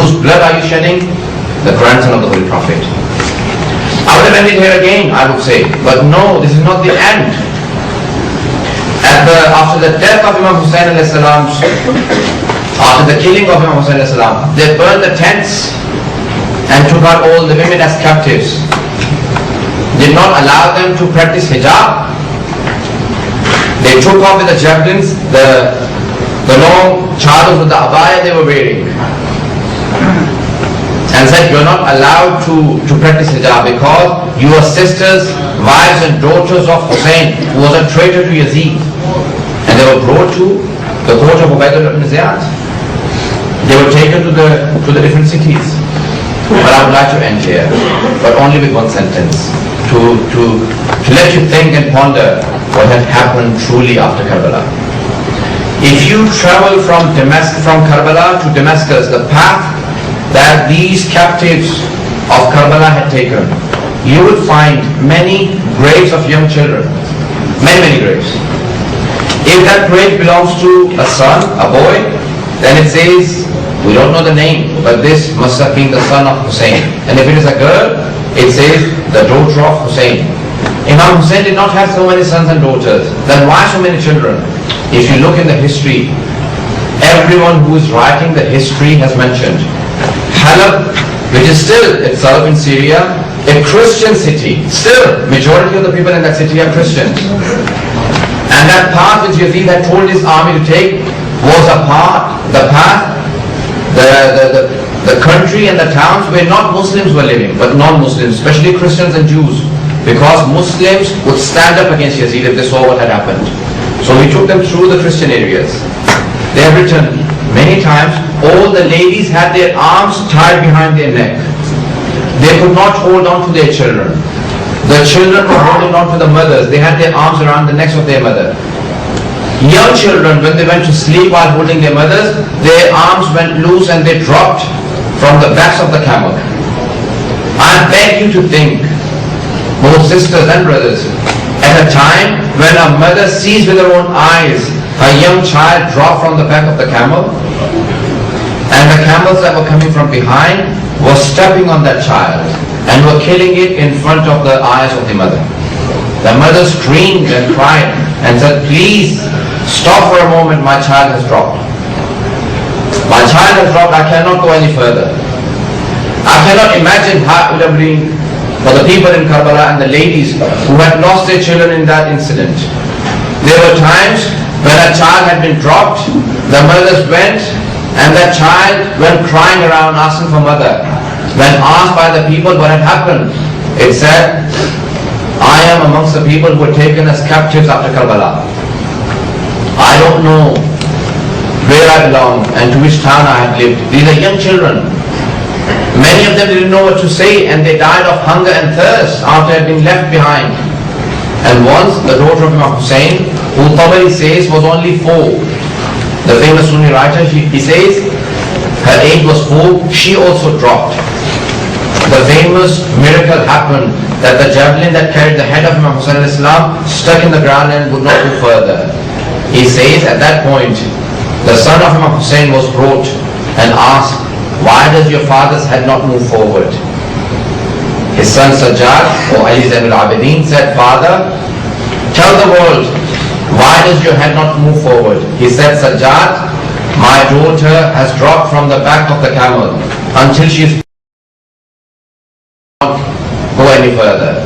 Whose blood are you shedding? The grandson of the Holy Prophet. I would have ended here again, I would say. But no, this is not the end. After the death of Imam Hussain alayhi salam, after the killing of Imam Hussain alayhi salam, they burned the tents and took out all the women as captives. Did not allow them to practice hijab. They took off with the javelins the long chadars with the abaya they were wearing, and said, you are not allowed to practice hijab because you are sisters, wives and daughters of Hussein, who was a traitor to Yazid. And they were brought to the court of Ubaydullah ibn Ziyad. They were taken to the different cities. But I would like to end here, but only with one sentence, to let you think and ponder what had happened truly after Karbala. If you travel from Karbala to Damascus, the path that these captives of Karbala had taken, you will find many graves of young children. Many graves. If that grave belongs to a son, a boy, then it says, we don't know the name, but this must have been the son of Hussein. And if it is a girl, it says the daughter of Hussein. Imam Hussein did not have so many sons and daughters. Then why so many children? If you look in the history, everyone who is writing the history has mentioned Halab, which is still itself in Syria, a Christian city. Still, majority of the people in that city are Christians. And that path which Yazid had told his army to take was the path, the country and the towns where not Muslims were living, but non-Muslims, especially Christians and Jews, because Muslims would stand up against Yazid if they saw what had happened. So he took them through the Christian areas. They have written many times, all the ladies had their arms tied behind their neck. They could not hold on to their children. The children were holding on to the mothers. They had their arms around the necks of their mother. Young children, when they went to sleep while holding their mothers, their arms went loose and they dropped from the backs of the camel. I beg you to think, both sisters and brothers, at a time when a mother sees with her own eyes her young child drop from the back of the camel, and the camels that were coming from behind were stepping on that child and were killing it in front of the eyes of the mother. The mother screamed and cried and said, please stop for a moment, my child has dropped. My child has dropped, I cannot go any further. I cannot imagine how it would have been for the people in Karbala and the ladies who had lost their children in that incident. There were times when a child had been dropped, the mothers went and that child went crying around asking for mother. When asked by the people what had happened, it said, I am amongst the people who were taken as captives after Karbala. I don't know where I belong and to which town I have lived. These are young children. Many of them didn't know what to say and they died of hunger and thirst after they had been left behind. And once the daughter of Imam Hussain, who Tabari says was only 4, the famous Sunni writer, he says her age was 4, she also dropped. The famous miracle happened that the javelin that carried the head of Imam Hussain stuck in the ground and would not go further. He says at that point, the son of Imam Hussain was brought and asked, why does your father's head not move forward? His son Sajjad, or Ali Zainul Abidin, said, Father, tell the world, why does your head not move forward? He said, Sajjad, my daughter has dropped from the back of the camel until she is go any further.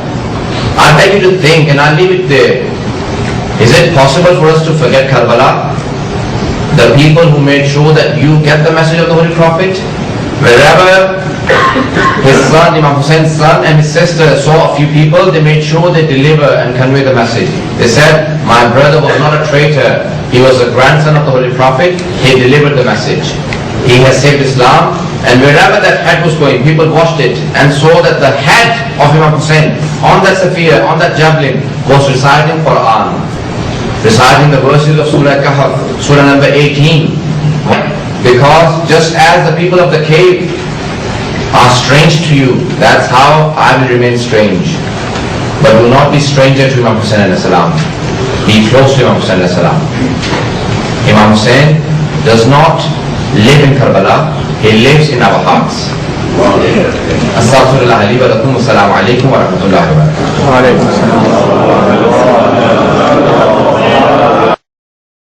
I beg you to think, and I'll leave it there. Is it possible for us to forget Karbala? The people who made sure that you get the message of the Holy Prophet? Wherever his son, Imam Hussein's son and his sister saw a few people, they made sure they deliver and convey the message. They said, my brother was not a traitor. He was a grandson of the Holy Prophet. He delivered the message. He has saved Islam. And wherever that head was going, people watched it and saw that the head of Imam Hussain on that sapphire, on that javelin, was reciting Quran, reciting the verses of Surah Kahf, Surah number 18. Because just as the people of the cave are strange to you, that's how I will remain strange. But do not be stranger to Imam Hussain alayhi salam. Be close to Imam Hussain alayhi salam. Imam Hussain does not live in Karbala, He lives in our hearts. Astaghfirullah li wa lakum. Assalamu alaikum wa rahmatullahi wa barakatuh.